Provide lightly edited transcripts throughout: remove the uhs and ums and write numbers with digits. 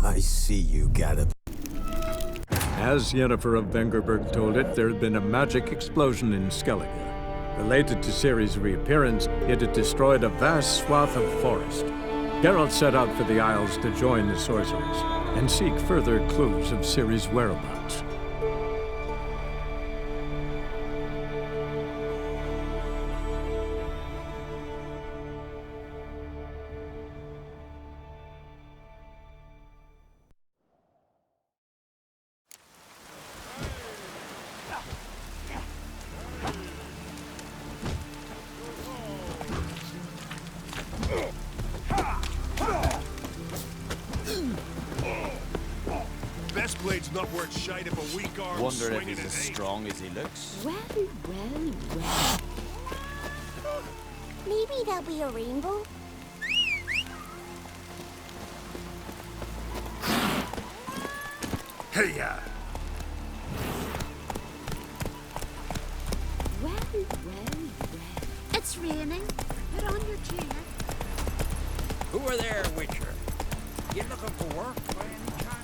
I see you got a... As Yennefer of Vengerberg told it, there had been a magic explosion in Skellige. Related to Ciri's reappearance, it had destroyed a vast swath of forest. Geralt set out for the Isles to join the sorcerers and seek further clues of Ciri's whereabouts. Best blade's not worth shite if a weak arm Wonder if swinging he's it as ain't. strong as he looks. Well. Maybe there'll be a rainbow. Hey-ya! Well. It's raining. Put on your chair. Who are there, Witcher? You looking for work by any chance?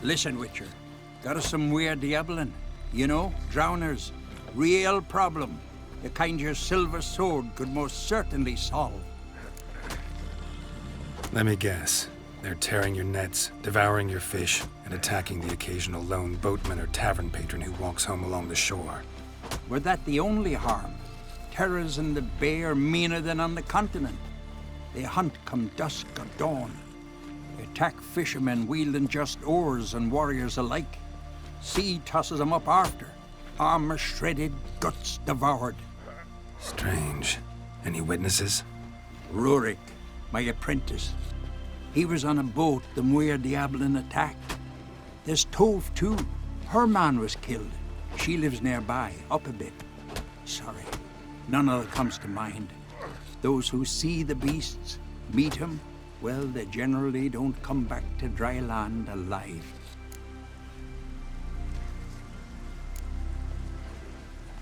Listen, Witcher. Got us some weird diabolin. You know, drowners. Real problem. The kind your silver sword could most certainly solve. Let me guess. They're tearing your nets, devouring your fish, and attacking the occasional lone boatman or tavern patron who walks home along the shore. Were that the only harm? Terrors in the bay are meaner than on the continent. They hunt come dusk or dawn. They attack fishermen wielding just oars and warriors alike. Sea tosses them up after. Armor shredded, guts devoured. Strange. Any witnesses? Rurik, my apprentice. He was on a boat the Muir Diabolin attacked. There's Tove, too. Her man was killed. She lives nearby, up a bit. Sorry, none other comes to mind. Those who see the beasts, meet him, well, they generally don't come back to dry land alive.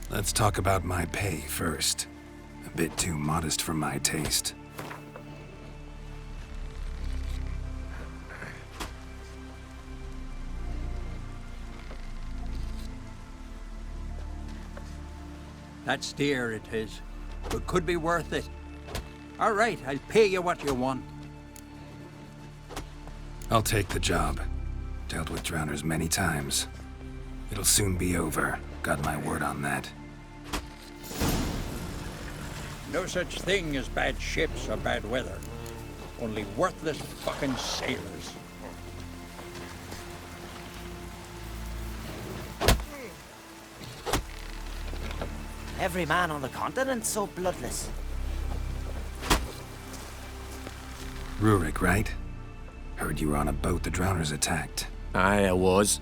Let's talk about my pay first. A bit too modest for my taste. That's dear, it is, but could be worth it. All right, I'll pay you what you want. I'll take the job. Dealt with drowners many times. It'll soon be over. Got my word on that. No such thing as bad ships or bad weather. Only worthless fucking sailors. Every man on the continent's so bloodless. Rurik, right? Heard you were on a boat the drowners attacked. Aye, I was.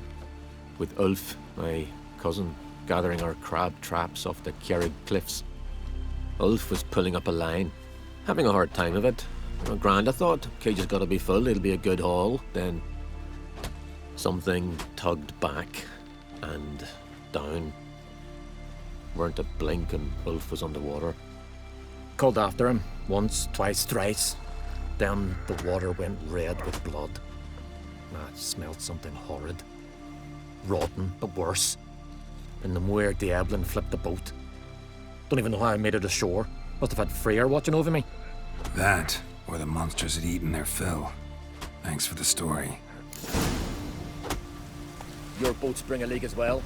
With Ulf, my cousin, gathering our crab traps off the Kjerrig cliffs. Ulf was pulling up a line, having a hard time of it. Grand, I thought. Cage has got to be full, it'll be a good haul. Then something tugged back and down. Weren't a blink and Ulf was underwater. Called after him, once, twice, thrice. Then the water went red with blood. I smelled something horrid. Rotten, but worse. And the Muir Diabolin flipped the boat. Don't even know how I made it ashore. Must have had Freyr watching over me. That, or the monsters had eaten their fill. Thanks for the story. Your boats bring a leak as well.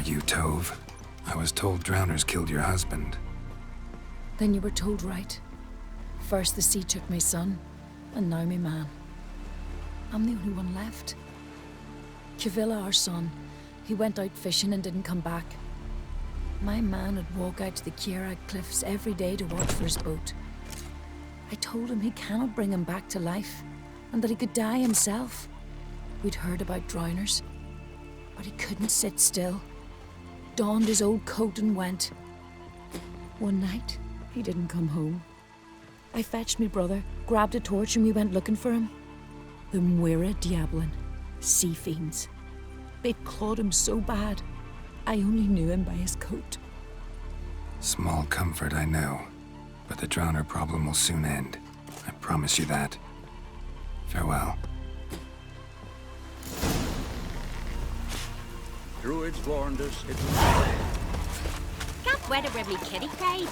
Are you Tove? I was told drowners killed your husband. Then you were told right. First the sea took my son, and now my man. I'm the only one left. Kavilla, our son, he went out fishing and didn't come back. My man would walk out to the Kierag cliffs every day to watch for his boat. I told him he cannot bring him back to life, and that he could die himself. We'd heard about drowners, but he couldn't sit still. Donned his old coat and went. One night, he didn't come home. I fetched me brother, grabbed a torch, and we went looking for him. The Muira Diablin, sea fiends. They'd clawed him so bad, I only knew him by his coat. Small comfort, I know. But the drowner problem will soon end. I promise you that. Farewell. Druids warned us it was... Can't wear where me kitty cried.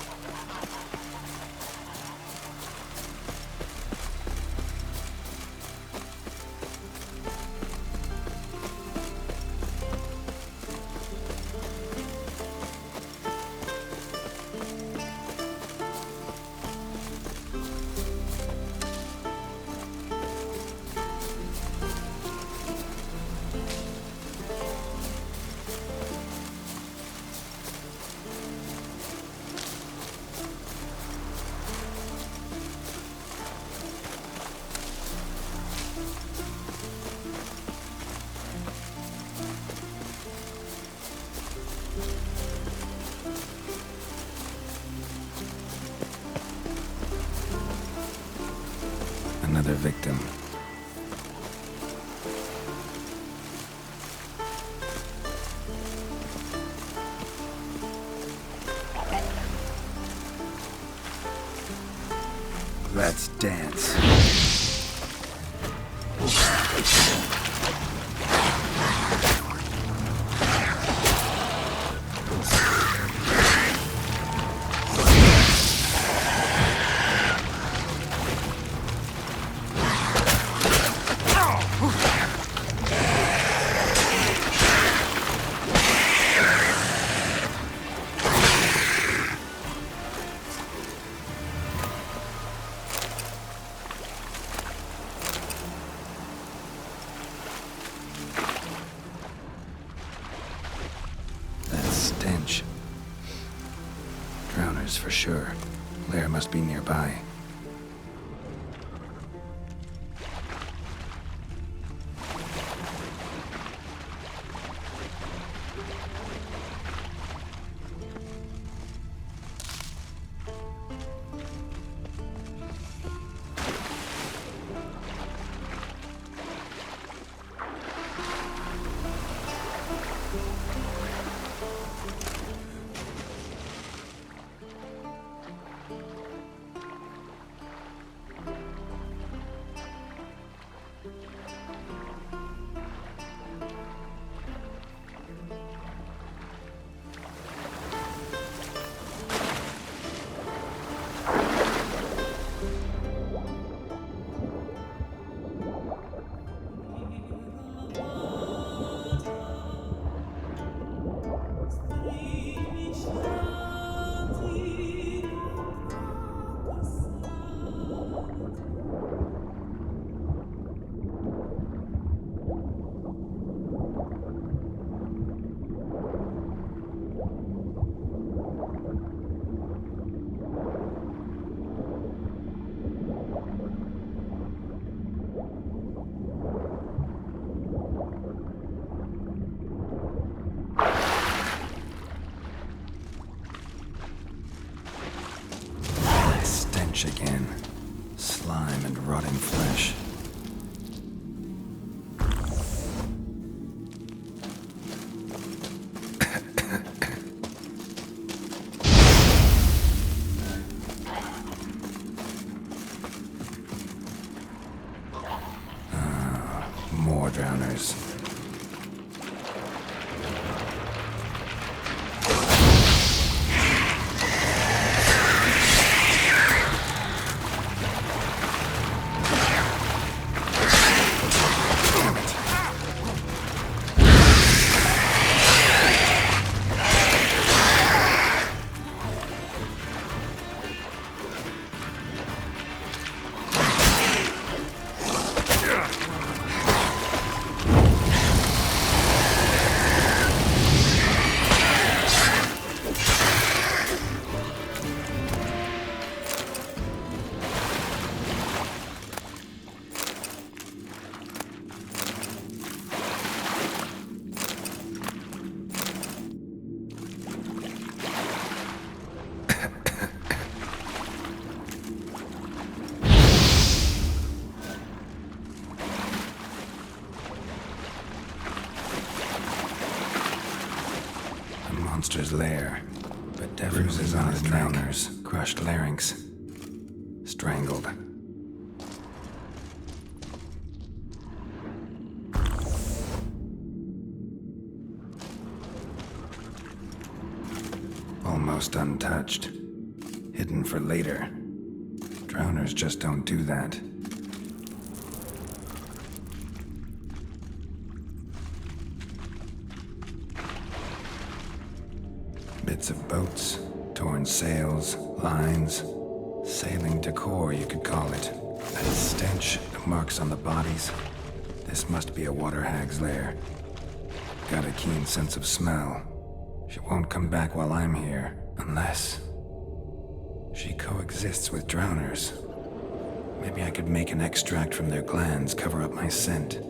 Another victim. Let's dance. Stench. Drowners for sure. Lair must be nearby. monster's lair, but bruises on his drowners, crushed larynx, strangled. Almost untouched. Hidden for later. Drowners just don't do that. Bits of boats, torn sails, lines, sailing decor, you could call it. That stench, the marks on the bodies. This must be a water hag's lair. Got a keen sense of smell. She won't come back while I'm here, unless she coexists with drowners. Maybe I could make an extract from their glands cover up my scent.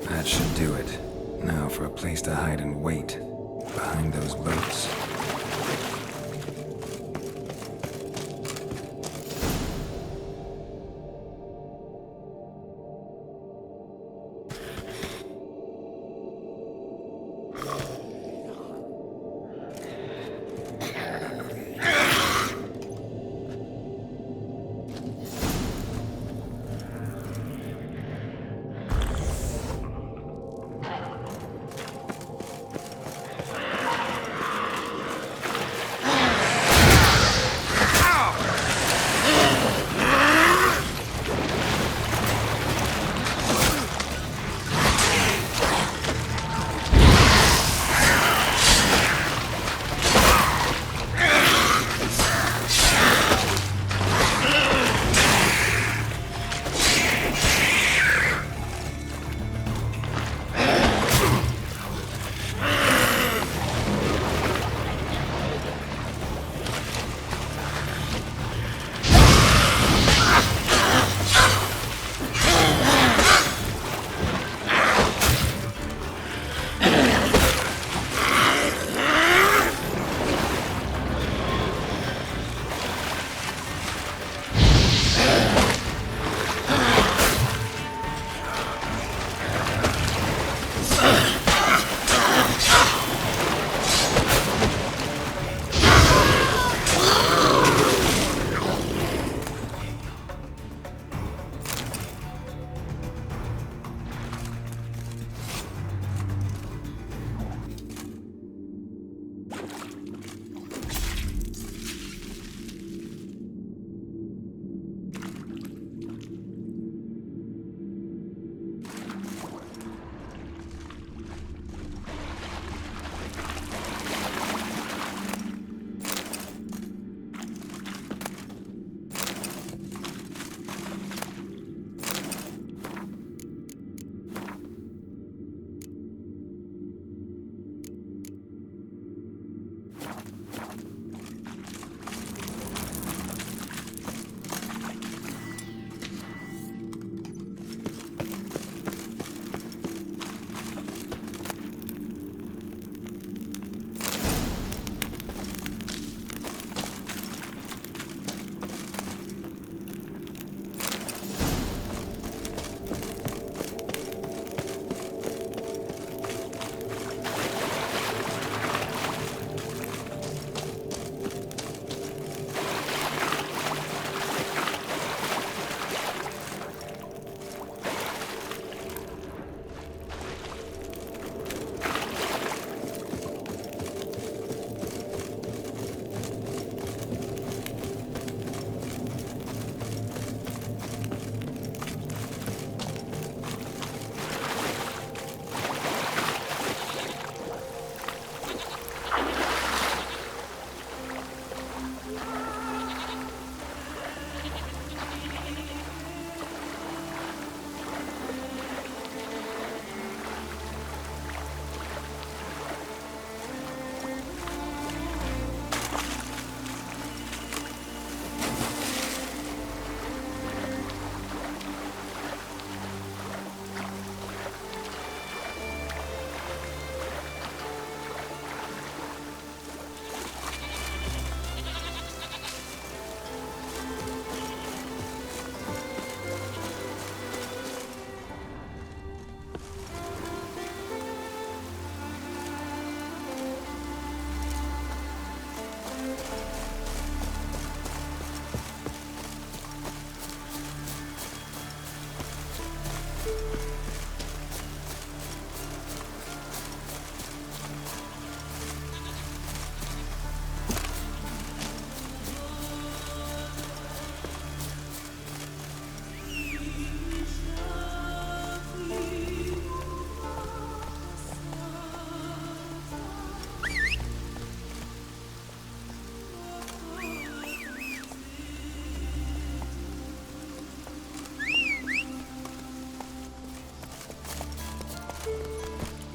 That should do it. Now for a place to hide and wait. Behind those boats.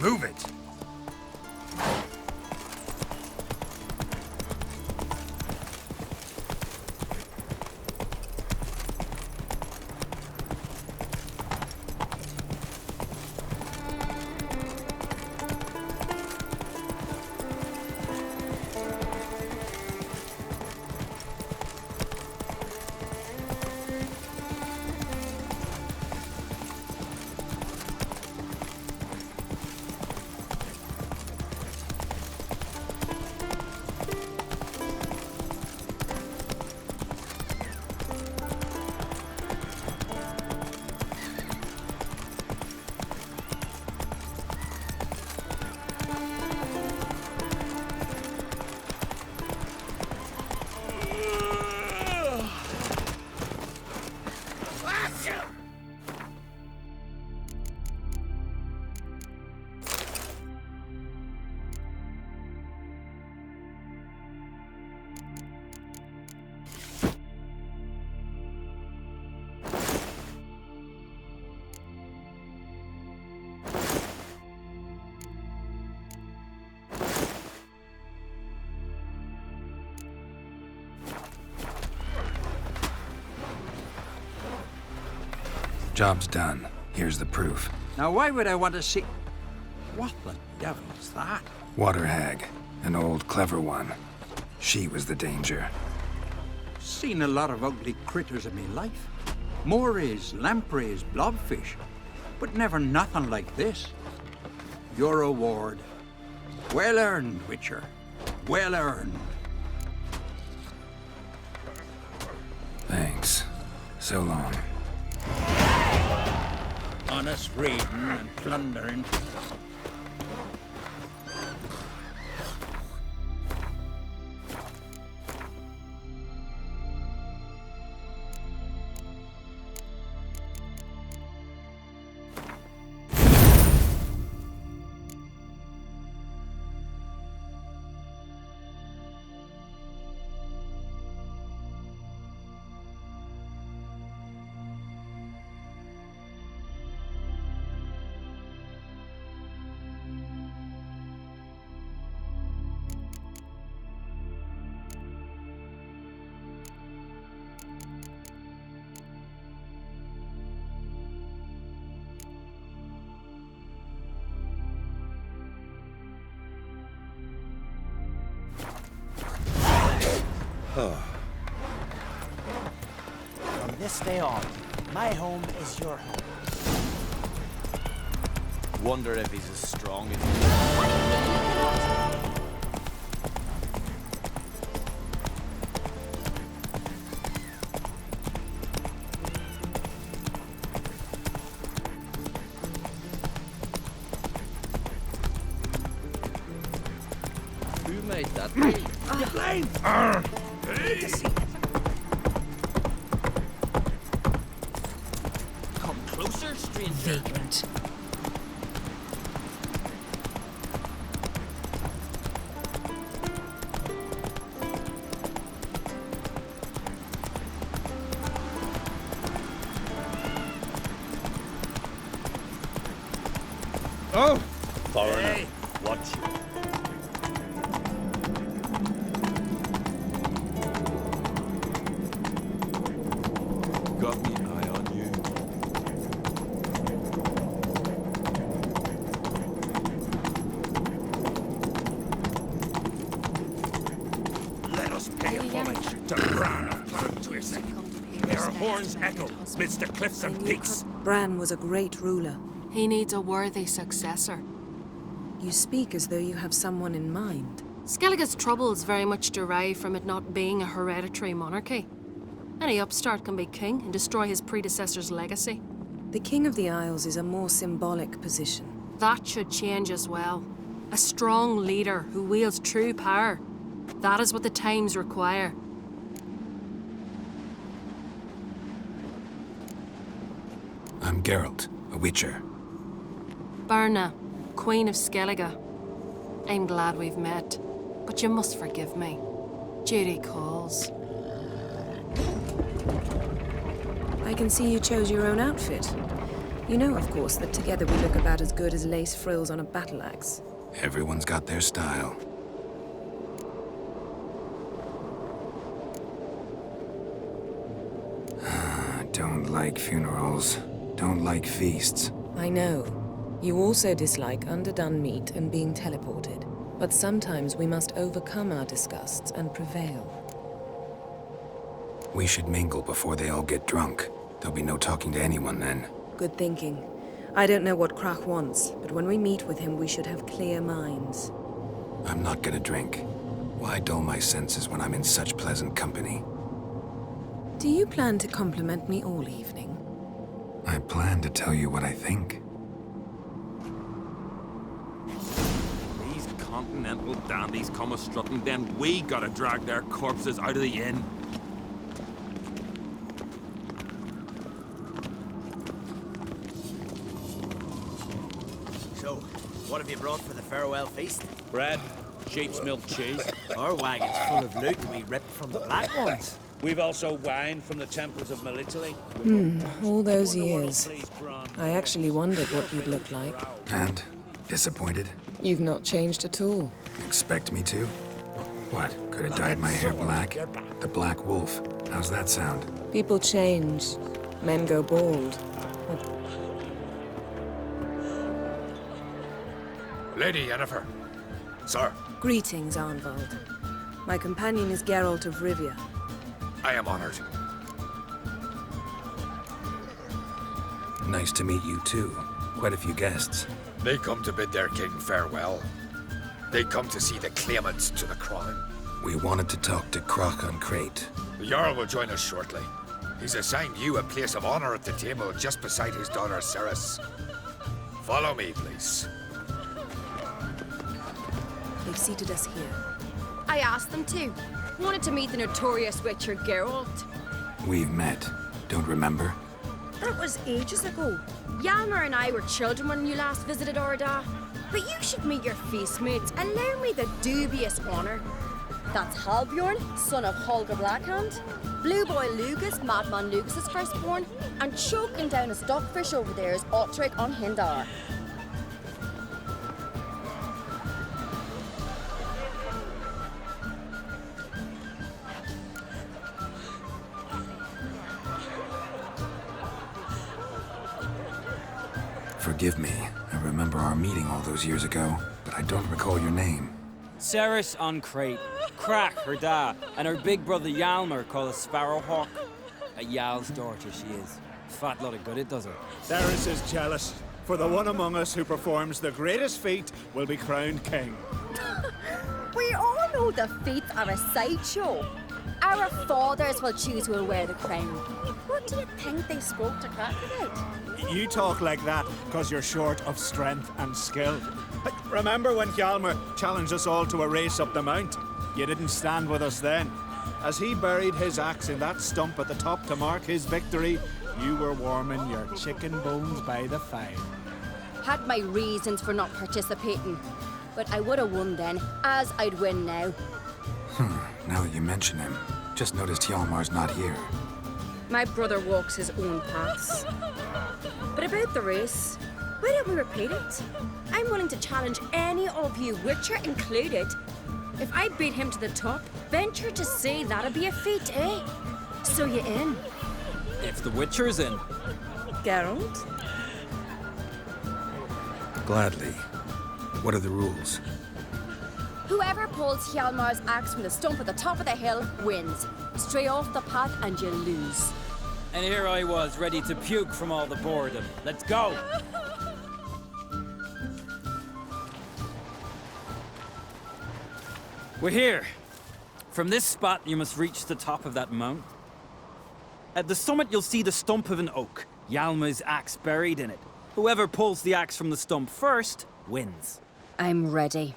Move it! Job's done. Here's the proof. Now, why would I want to see... What the devil's that? Water hag. An old, clever one. She was the danger. Seen a lot of ugly critters in me life. Morays, lampreys, blobfish. But never nothing like this. Your reward. Well earned, Witcher. Well earned. Thanks. So long. Honest raiding and plundering. From this day on, my home is your home. Wonder if he's as strong as Who made that be? You blame! Come closer, stranger. Vagrant. Oh! Foreigner, hey. Watch you. Got me eye on you. Let us pay homage to Bran of Plantwist. Their horns echo midst the cliffs and peaks. Bran was a great ruler. He needs a worthy successor. You speak as though you have someone in mind. Skellige's troubles very much derive from it not being a hereditary monarchy. Any upstart can be king and destroy his predecessor's legacy. The King of the Isles is a more symbolic position. That should change as well. A strong leader who wields true power. That is what the times require. I'm Geralt, a Witcher. Birna, Queen of Skellige. I'm glad we've met, but you must forgive me. Duty calls. I can see you chose your own outfit. You know, of course, that together we look about as good as lace frills on a battle axe. Everyone's got their style. Don't like funerals. Don't like feasts. I know. You also dislike underdone meat and being teleported. But sometimes we must overcome our disgusts and prevail. We should mingle before they all get drunk. There'll be no talking to anyone then. Good thinking. I don't know what Krach wants, but when we meet with him, we should have clear minds. I'm not gonna drink. Why dull my senses when I'm in such pleasant company? Do you plan to compliment me all evening? I plan to tell you what I think. These continental dandies come a-strutting, then we gotta drag their corpses out of the inn. So, what have you brought for the farewell feast? Bread, sheep's milk cheese. Our wagon's full of loot we ripped from the Black Ones. We've also wine from the temples of Melitele. All those years. I actually wondered what you'd look like. And? Disappointed? You've not changed at all. Expect me to? What? Could have dyed my hair black? The Black Wolf. How's that sound? People change. Men go bald. Lady Yennefer. Sir. Greetings, Arnvald. My companion is Geralt of Rivia. I am honored. Nice to meet you too. Quite a few guests. They come to bid their king farewell. They come to see the claimants to the crown. We wanted to talk to Krach on Crate. The Jarl will join us shortly. He's assigned you a place of honor at the table just beside his daughter Ceres. Follow me, please. They've seated us here. I asked them to. Wanted to meet the notorious Witcher Geralt. We've met. Don't remember? That was ages ago. Hjalmar and I were children when you last visited Orda. But you should meet your feast mates and allow me the dubious honor. That's Halbjorn, son of Holger Blackhand, Blue Boy Lugus, Madman Lugus' firstborn, and choking down a stockfish over there is Otric on Hindar. Forgive me. I remember our meeting all those years ago, but I don't recall your name. Ceres on Crate, Krach, her da, and her big brother Hjalmar called a Sparrowhawk. A Jarl's daughter she is. Fat lot of good it does her. Ceres is jealous, for the one among us who performs the greatest feat will be crowned king. We all know the feats are a sideshow. Our fathers will choose who will wear the crown. What do you think they spoke to Krach about? You talk like that because you're short of strength and skill. Remember when Hjalmar challenged us all to a race up the mount? You didn't stand with us then. As he buried his axe in that stump at the top to mark his victory, you were warming your chicken bones by the fire. Had my reasons for not participating, but I would have won then, as I'd win now. Now that you mention him, just noticed Hjalmar's not here. My brother walks his own paths. But about the race, why don't we repeat it? I'm willing to challenge any of you, Witcher included. If I beat him to the top, venture to say that'd be a feat, eh? So you in? If the Witcher's in. Geralt? Gladly. What are the rules? Whoever pulls Hjalmar's axe from the stump at the top of the hill wins. Stray off the path and you lose. And here I was, ready to puke from all the boredom. Let's go! We're here. From this spot, you must reach the top of that mount. At the summit, you'll see the stump of an oak. Hjalmar's axe buried in it. Whoever pulls the axe from the stump first, wins. I'm ready.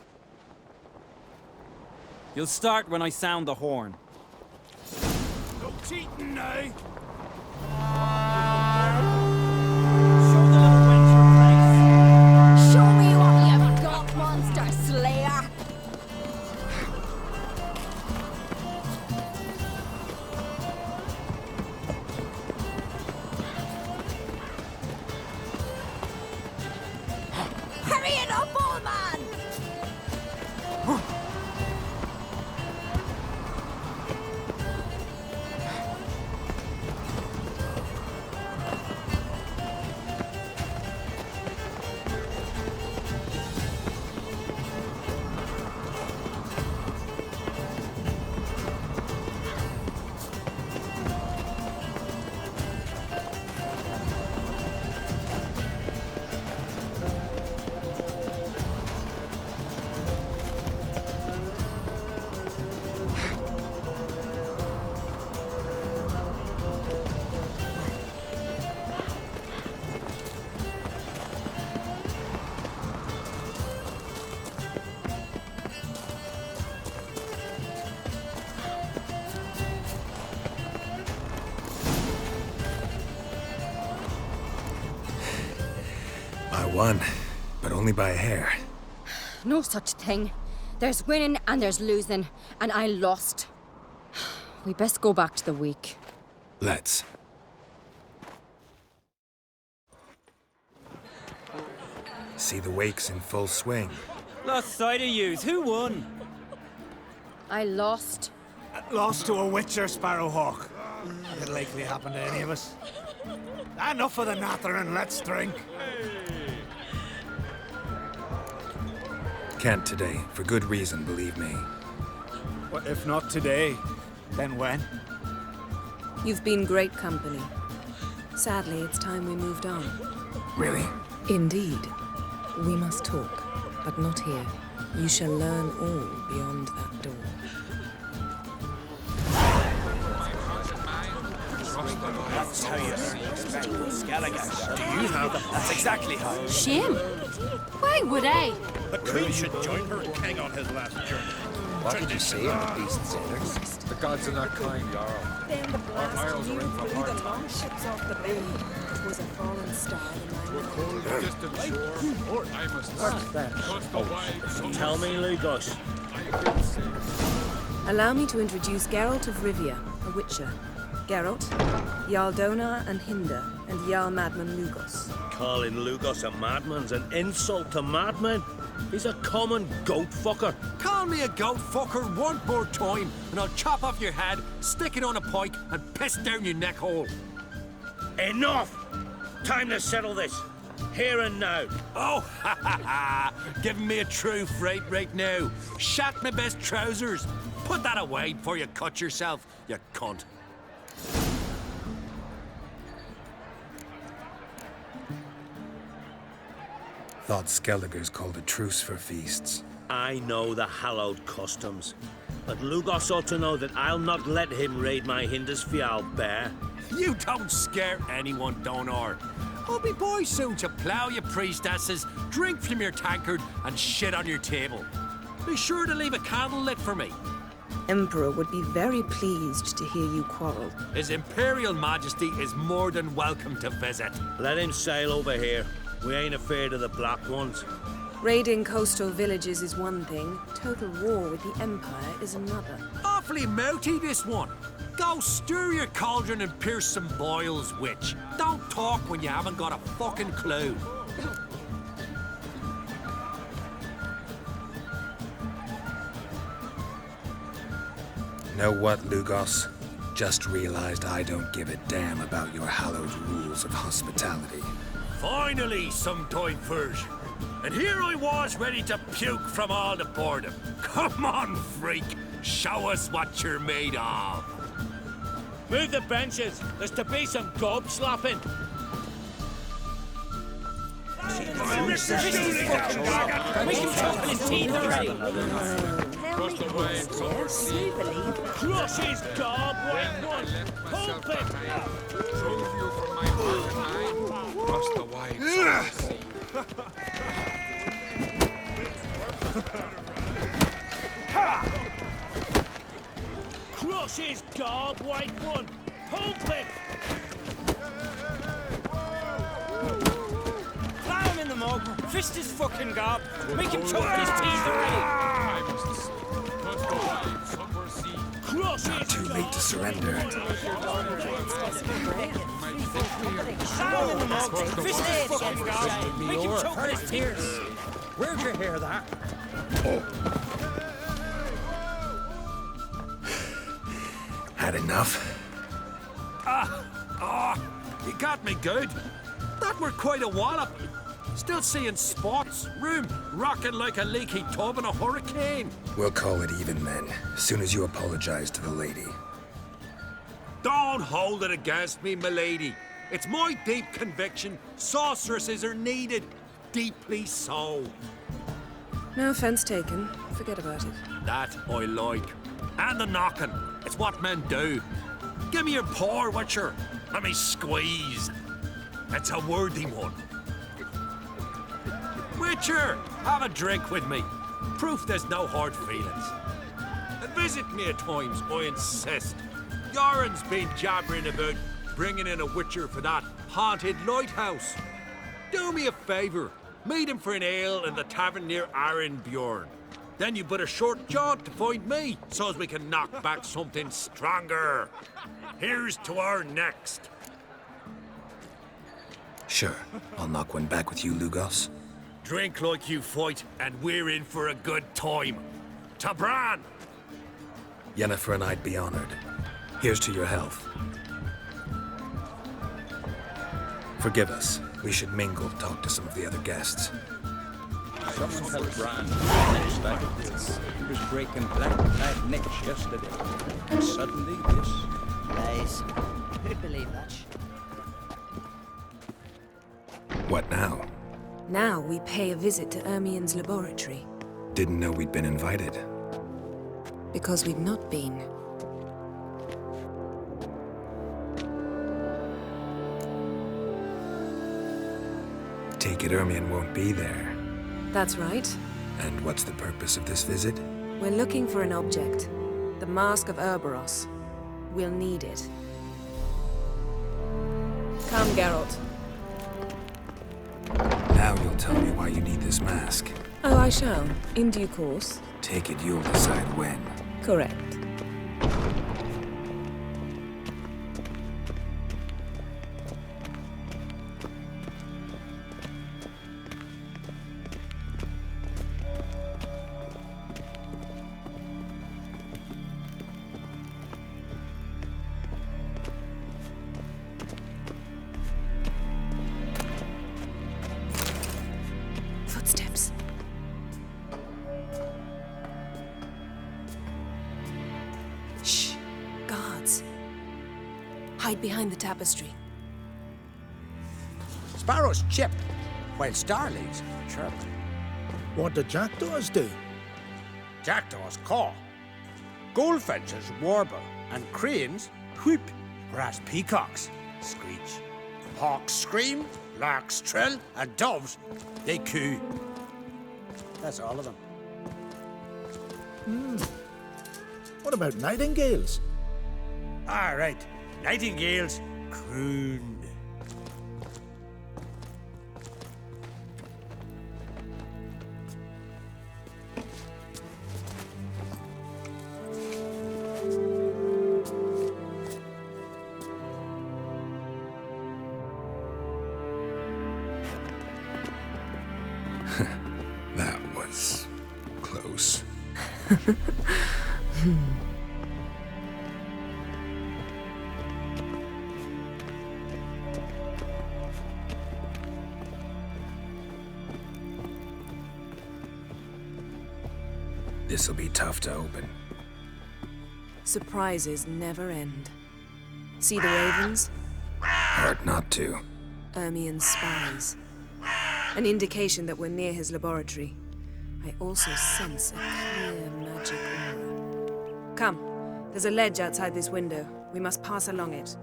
You'll start when I sound the horn. No cheating now! Show me what you've got, monster slayer! I won, but only by a hair. No such thing. There's winning and there's losing, and I lost. We best go back to the week. Let's. See the wakes in full swing. Lost sight of yous. Who won? I lost. Lost to a witcher, Sparrowhawk. It'll likely happen to any of us. Enough of the nattering, let's drink. Can't today, for good reason, believe me. Well, if not today, then when? You've been great company. Sadly, it's time we moved on. Really? Indeed. We must talk, but not here. You shall learn all beyond that door. That's how you expect Skellige. Do you have them? That's exactly how. Shame. Why would I? The queen should join her king on his last journey. What did you say in the beast sailors? The gods are not kind, Jarl. Then the Our isles are in for hard the longships off the bay. It was a fallen star in my cold distant shore. I must trust the wide. Tell me, Lugos. Allow me to introduce Geralt of Rivia, a witcher. Geralt, Jarl Donar and Hinder, and Jarl Madman Lugos. Calling Lugos a madman's an insult to madmen. He's a common goat fucker. Call me a goat fucker one more time, and I'll chop off your head, stick it on a pike, and piss down your neck hole. Enough! Time to settle this. Here and now. Oh, ha ha ha! Giving me a true fright right now. Shat my best trousers. Put that away before you cut yourself, you cunt. Thought Skellige's called a truce for feasts. I know the hallowed customs, but Lugos ought to know that I'll not let him raid my Hindisfial bear. You don't scare anyone, Donar. I'll be boy soon to plough your priestesses, drink from your tankard, and shit on your table. Be sure to leave a candle lit for me. Emperor would be very pleased to hear you quarrel. His Imperial Majesty is more than welcome to visit. Let him sail over here. We ain't afraid of the Black Ones. Raiding coastal villages is one thing. Total war with the Empire is another. Awfully mouty, this one. Go stir your cauldron and pierce some boils, witch. Don't talk when you haven't got a fucking clue. Know what, Lugos? Just realized I don't give a damn about your hallowed rules of hospitality. Finally, some diversion. And here I was ready to puke from all the boredom. Come on, freak. Show us what you're made of. Move the benches. There's to be some gob slapping. We can chop his teeth already. Cross the wide sword. Crush his gob, white one. Pulp it. Drove you from my heart and mind. Cross the wide sword. Crush his gob, white one. Pulp it. Plow him in the mug. Fist his fucking gob. Make him choke his teeth already. I must cross the wide summer sea. Crush Not his too late to surrender. Plow him in the mug. Fist his fucking gob. Make him choke his tears. Where'd you hear that? Had enough? You got me good. That were quite a wallop. Still seeing spots, room rocking like a leaky tub in a hurricane. We'll call it even then, as soon as you apologize to the lady. Don't hold it against me, milady. It's my deep conviction sorceresses are needed. Deeply so. No offense taken. Forget about it. That I like. And the knocking. It's what men do. Give me your paw, Witcher. Let me squeeze. It's a worthy one. Witcher, have a drink with me. Proof there's no hard feelings. And visit me at times, I insist. Yoren's been jabbering about bringing in a Witcher for that haunted lighthouse. Do me a favor. Meet him for an ale in the tavern near Arenbjorn. Then you but a short jaunt to find me, so as we can knock back something stronger. Here's to our next. Sure, I'll knock one back with you, Lugos. Drink like you fight, and we're in for a good time. To Bran! Yennefer and I'd be honored. Here's to your health. Forgive us. We should mingle, talk to some of the other guests. Someone tell Bran next time this. He was breaking black necks yesterday. And suddenly this. Lies. Who'd believe that? What now? Now we pay a visit to Ermien's laboratory. Didn't know we'd been invited. Because we've not been. Take it Ermien won't be there. That's right. And what's the purpose of this visit? We're looking for an object. The Mask of Urboros. We'll need it. Come, Geralt. Now you'll tell me why you need this mask. Oh, I shall. In due course. Take it you'll decide when. Correct. Footsteps. Shh. Guards. Hide behind the tapestry. Sparrows chip, while starlings chirp. What do jackdaws do? Jackdaws caw. Goldfinches warble, and cranes whoop, whereas peacocks screech. Hawks scream, larks trill, and doves, they coo. That's all of them. What about nightingales? All right, nightingales croon. That was close. This'll be tough to open. Surprises never end. See the ravens? Hard not to. Ermien's spies. An indication that we're near his laboratory. I also sense a clear magic aura. Come, there's a ledge outside this window. We must pass along it.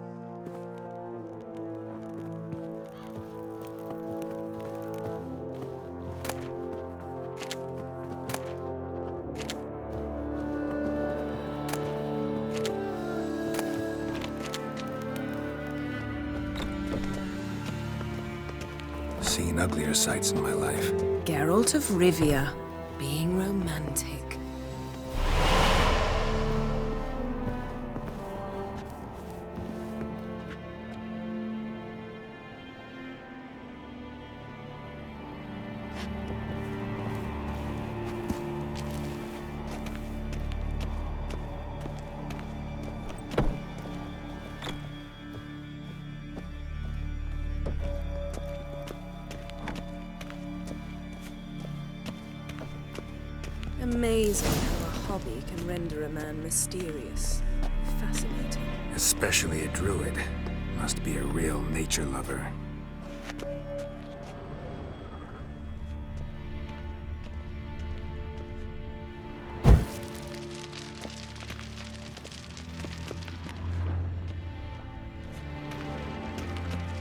Seen uglier sights in my life. Geralt of Rivia, being romantic. Amazing how a hobby can render a man mysterious. Fascinating. Especially a druid. Must be a real nature lover.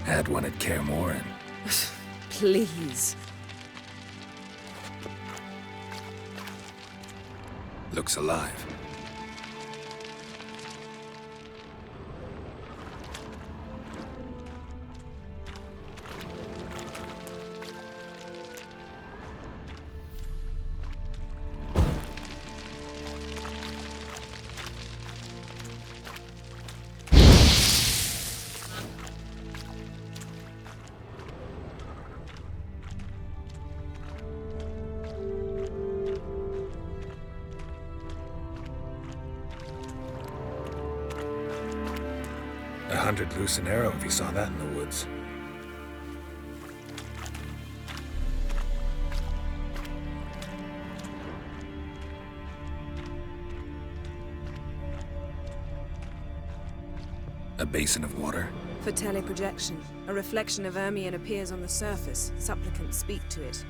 Had one at Kaer Morhen. Please. Looks alive. hunter'd loose an arrow if he saw that in the woods. A basin of water? For teleprojection. A reflection of Ermion appears on the surface. Supplicants speak to it.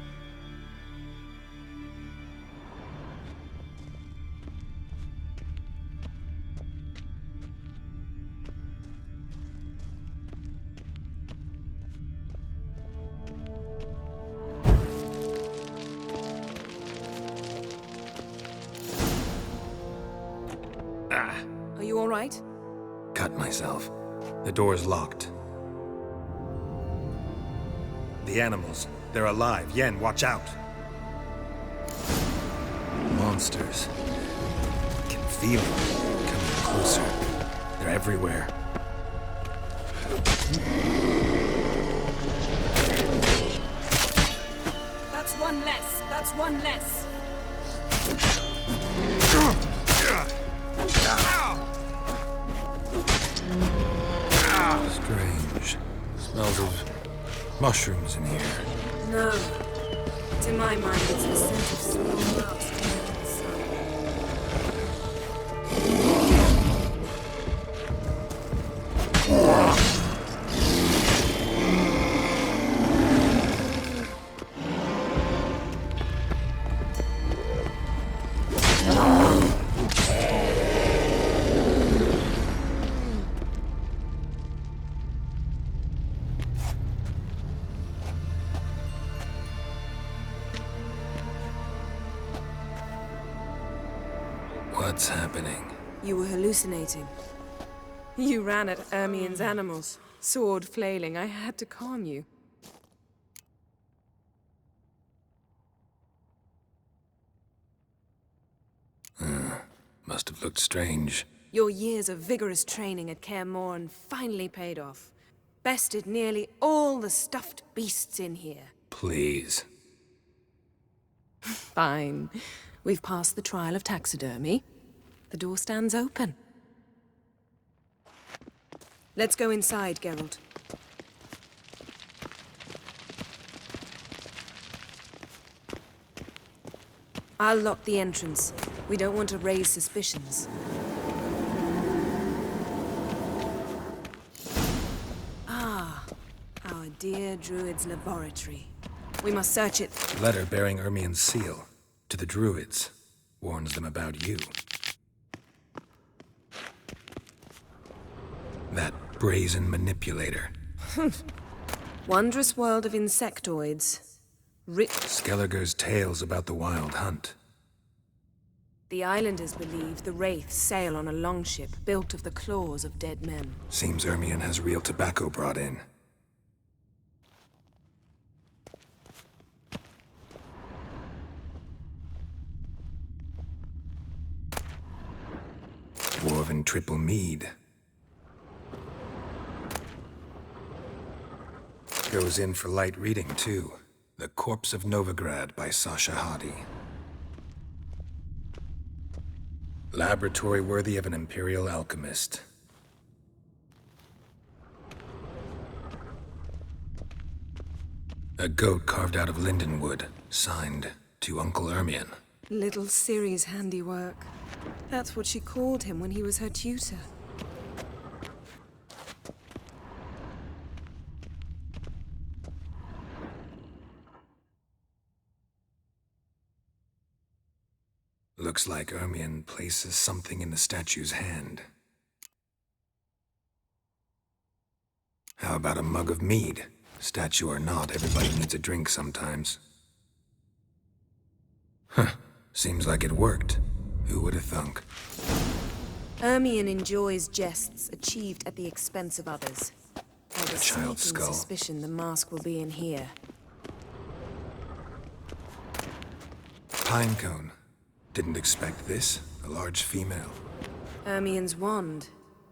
Are you all right? Cut myself. The door's locked. The animals. They're alive. Yen, watch out. Monsters. I can feel them coming closer. They're everywhere. That's one less. That's one less. Strange. Smells of mushrooms in here. No. To my mind, it's the scent of slow rust in the sun. What's happening? You were hallucinating. You ran at Ermion's animals, sword flailing. I had to calm you. Must have looked strange. Your years of vigorous training at Kaer Morhen finally paid off. Bested nearly all the stuffed beasts in here. Please. Fine. We've passed the trial of taxidermy. The door stands open. Let's go inside, Geralt. I'll lock the entrance. We don't want to raise suspicions. Ah, our dear Druid's laboratory. We must search it. Letter bearing Ermion's seal. To the Druids. Warns them about you. That brazen manipulator. Wondrous world of insectoids. Skellige's tales about the Wild Hunt. The islanders believe the wraiths sail on a longship built of the claws of dead men. Seems Ermion has real tobacco brought in. Dwarven triple mead. Goes in for light reading, too. The Corpse of Novigrad by Sasha Hadi. Laboratory worthy of an imperial alchemist. A goat carved out of lindenwood, signed to Uncle Ermion. Little Ciri's handiwork. That's what she called him when he was her tutor. Looks like Ermion places something in the statue's hand. How about a mug of mead? Statue or not, everybody needs a drink sometimes. Huh. Seems like it worked. Who would have thunk? Ermion enjoys jests achieved at the expense of others. I have a child's sneaking skull. suspicion the mask will be in here. Pinecone. Didn't expect this. A large female. Ermion's wand.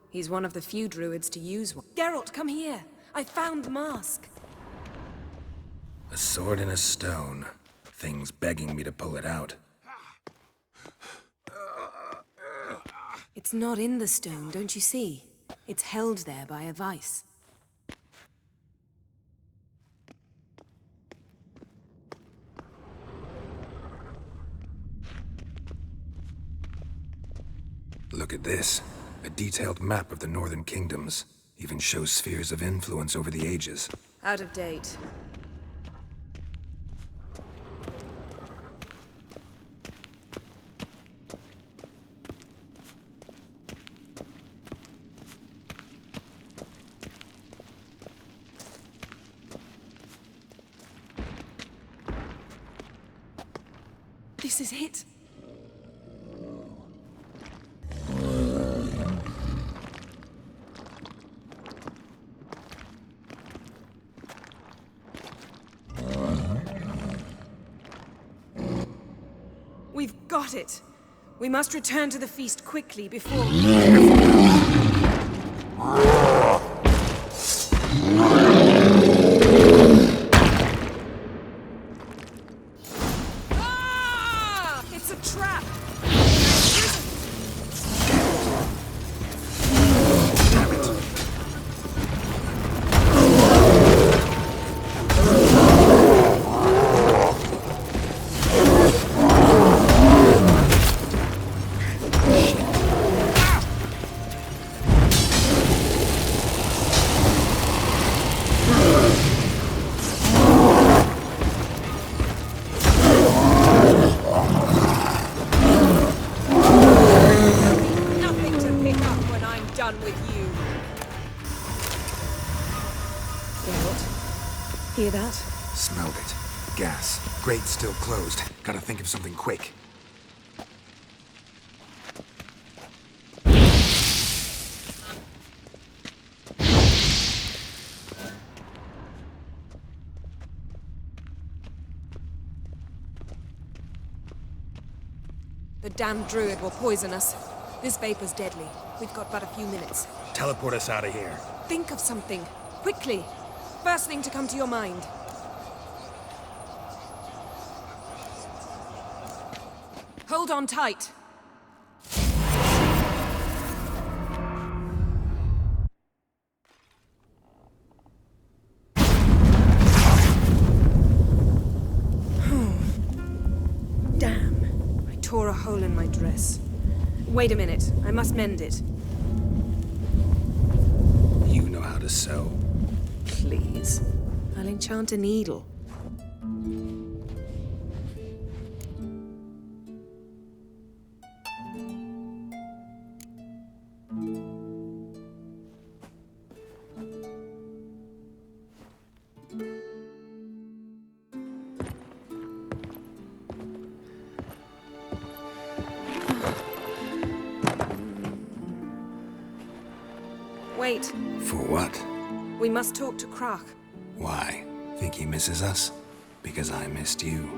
He's one of the few druids to use one. Geralt, come here! I found the mask! A sword and a stone. Thing's begging me to pull it out. It's not in the stone, don't you see? It's held there by a vice. Look at this. A detailed map of the Northern Kingdoms. Even shows spheres of influence over the ages. Out of date. This is it. We've got it. We must return to the feast quickly before... Ah! It's a trap! Hear that? Smelled it. Gas. Grate still closed. Gotta think of something quick. The damned druid will poison us. This vapor's deadly. We've got but a few minutes. Teleport us out of here. Think of something. Quickly. First thing to come to your mind. Hold on tight. Damn. I tore a hole in my dress. Wait a minute. I must mend it. You know how to sew. Please. I'll enchant a needle. Wait. For what? We must talk to Croc. Why? Think he misses us? Because I missed you.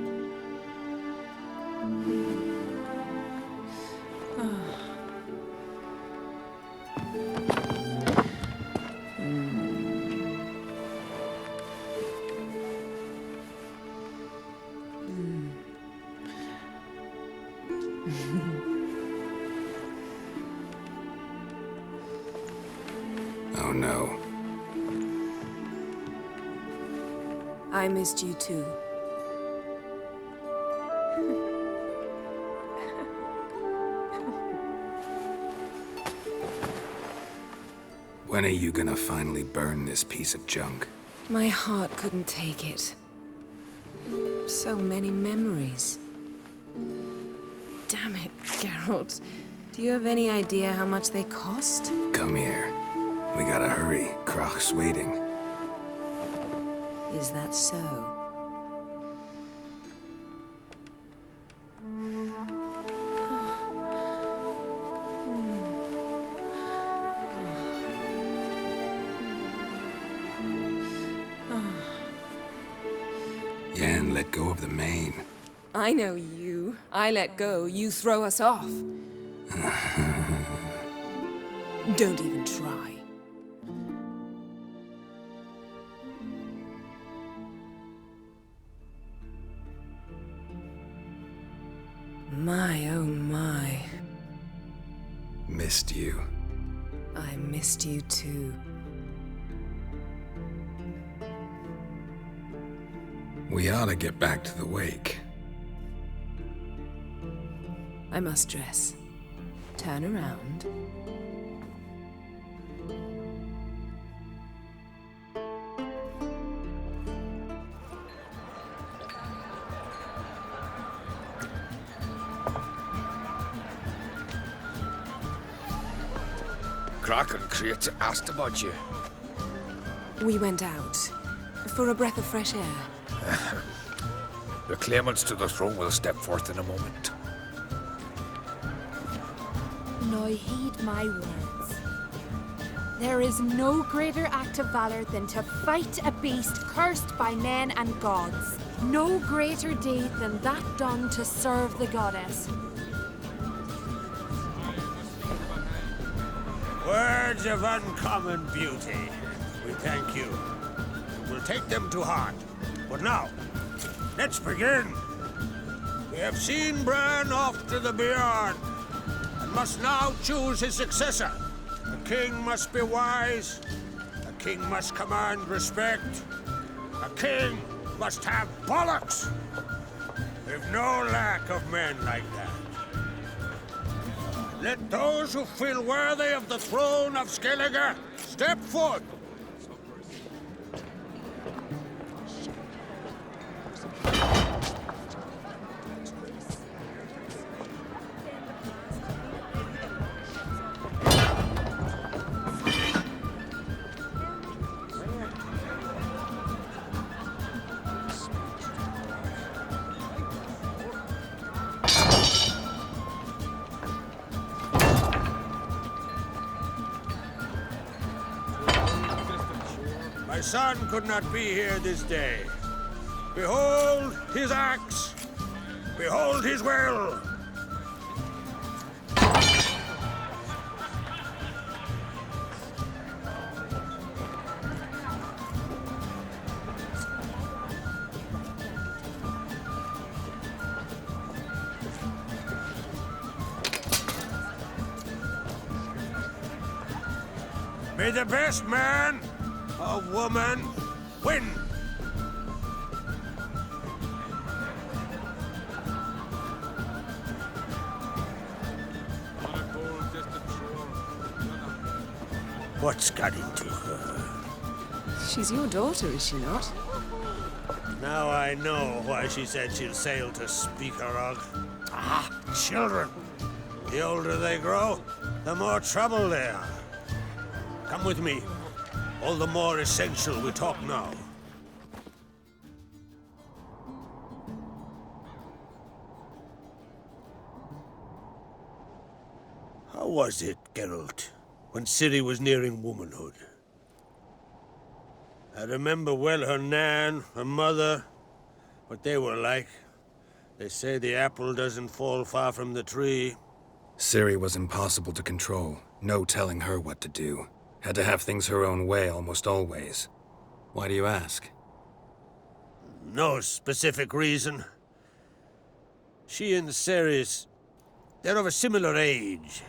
Oh no. I missed you too. When are you gonna finally burn this piece of junk? My heart couldn't take it. So many memories. Damn it, Geralt. Do you have any idea how much they cost? Come here. We gotta hurry. Croc's waiting. Is that so? Yen let go of the mane. I know you. I let go, you throw us off. Don't even try. My, oh my. Missed you. I missed you too. We ought to get back to the wake. I must dress. Turn around. Crach and Crates asked about you. We went out for a breath of fresh air. The claimants to the throne will step forth in a moment. Now heed my words. There is no greater act of valor than to fight a beast cursed by men and gods. No greater deed than that done to serve the goddess. Words of uncommon beauty. We thank you. We'll take them to heart. But now, let's begin. We have seen Bran off to the Beyond, and must now choose his successor. A king must be wise. A king must command respect. A king must have bollocks. We've no lack of men like that. Let those who feel worthy of the throne of Skellige step forth. My son could not be here this day. Behold his axe. Behold his will. May the best man or woman win. What's got into her? She's your daughter, is she not? Now I know why she said she'll sail to Speakerog. Ah, children. The older they grow, the more trouble they are. Come with me. All the more essential we talk now. How was it, Geralt, when Ciri was nearing womanhood? I remember well her nan, her mother, what they were like. They say the apple doesn't fall far from the tree. Ciri was impossible to control. No telling her what to do. Had to have things her own way almost always. Why do you ask? No specific reason. She and Ceres, they're of a similar age.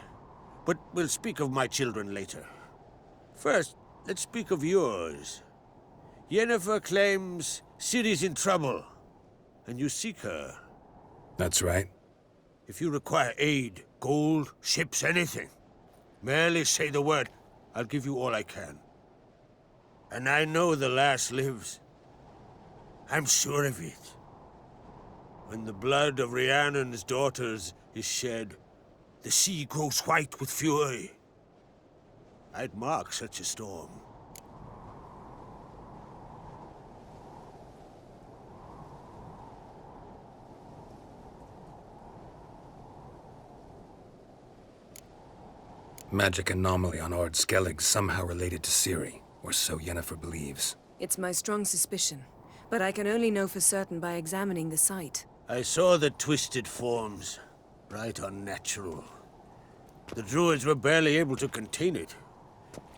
But we'll speak of my children later. First, let's speak of yours. Yennefer claims Ciri's in trouble, and you seek her. That's right. If you require aid, gold, ships, anything, merely say the word. I'll give you all I can. And I know the lass lives. I'm sure of it. When the blood of Rhiannon's daughters is shed, the sea grows white with fury. I'd mark such a storm. Magic anomaly on Ord Skellig somehow related to Ciri, or so Yennefer believes. It's my strong suspicion, but I can only know for certain by examining the site. I saw the twisted forms. Right unnatural. The druids were barely able to contain it.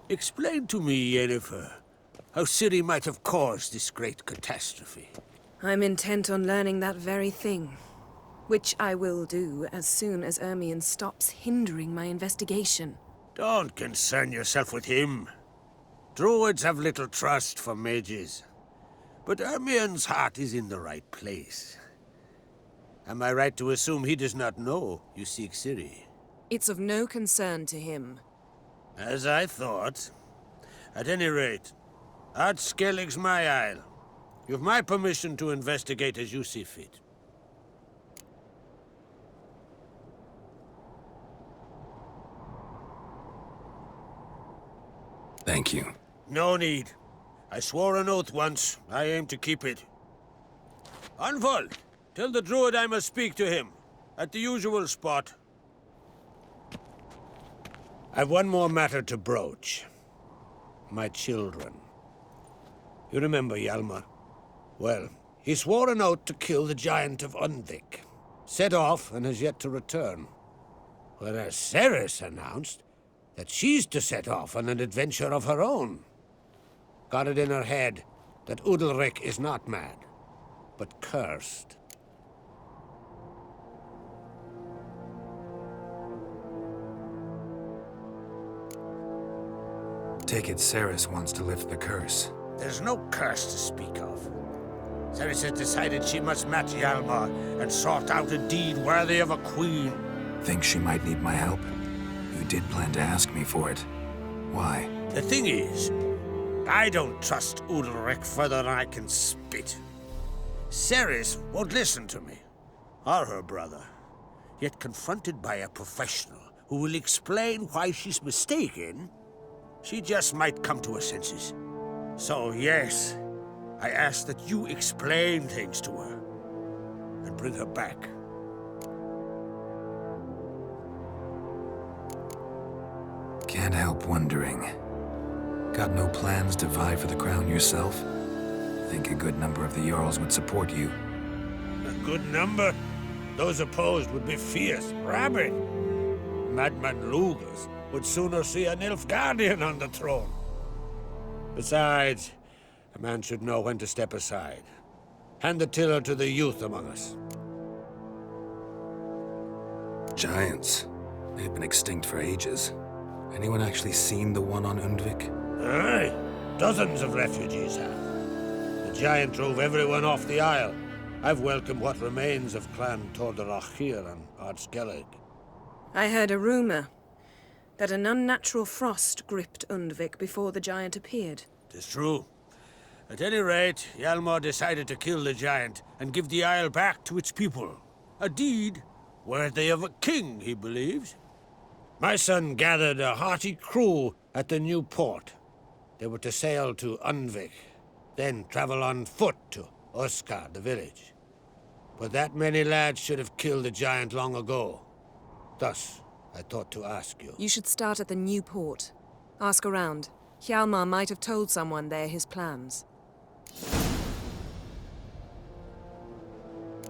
Explain to me, Yennefer, how Ciri might have caused this great catastrophe. I'm intent on learning that very thing. Which I will do as soon as Ermion stops hindering my investigation. Don't concern yourself with him. Druids have little trust for mages. But Ermion's heart is in the right place. Am I right to assume he does not know you seek Ciri? It's of no concern to him. As I thought. At any rate, Ard Skellig's my isle. You've my permission to investigate as you see fit. Thank you. No need. I swore an oath once. I aim to keep it. Anvald, tell the druid I must speak to him. At the usual spot. I've one more matter to broach. My children. You remember Hjalmar? Well, he swore an oath to kill the Giant of Undvik. Set off and has yet to return. Whereas Cerys announced that she's to set off on an adventure of her own. Got it in her head that Udalryk is not mad, but cursed. Take it Cerys wants to lift the curse. There's no curse to speak of. Cerys has decided she must match Hjalmar and sought out a deed worthy of a queen. Think she might need my help? You did plan to ask me for it. Why? The thing is, I don't trust Udalryk further than I can spit. Cerys won't listen to me, or her brother. Yet confronted by a professional who will explain why she's mistaken, she just might come to her senses. So yes, I ask that you explain things to her and bring her back. Can't help wondering. Got no plans to vie for the crown yourself? Think a good number of the Jarls would support you. A good number? Those opposed would be fierce, rabid. Madman Lugas would sooner see an Nilfgaardian on the throne. Besides, a man should know when to step aside. Hand the tiller to the youth among us. Giants. They've been extinct for ages. Anyone actually seen the one on Undvik? Aye, dozens of refugees have. The giant drove everyone off the Isle. I've welcomed what remains of Clan Tordarach here on Ard Skellig. I heard a rumor that an unnatural frost gripped Undvik before the giant appeared. 'Tis true. At any rate, Hjalmar decided to kill the giant and give the Isle back to its people. A deed worthy of a king, he believes. My son gathered a hearty crew at the new port. They were to sail to Undvik, then travel on foot to Oskar, the village. But that many lads should have killed the giant long ago. Thus, I thought to ask you. You should start at the new port. Ask around. Hjalmar might have told someone there his plans.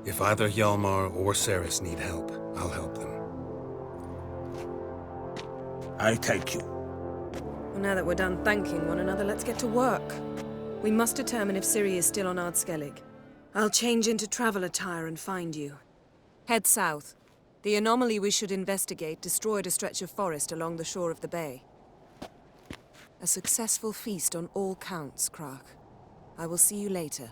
If either Hjalmar or Cerys need help, I'll help them. I thank you. Well, now that we're done thanking one another, let's get to work. We must determine if Ciri is still on Ard Skellig. I'll change into travel attire and find you. Head south. The anomaly we should investigate destroyed a stretch of forest along the shore of the bay. A successful feast on all counts, Crach. I will see you later.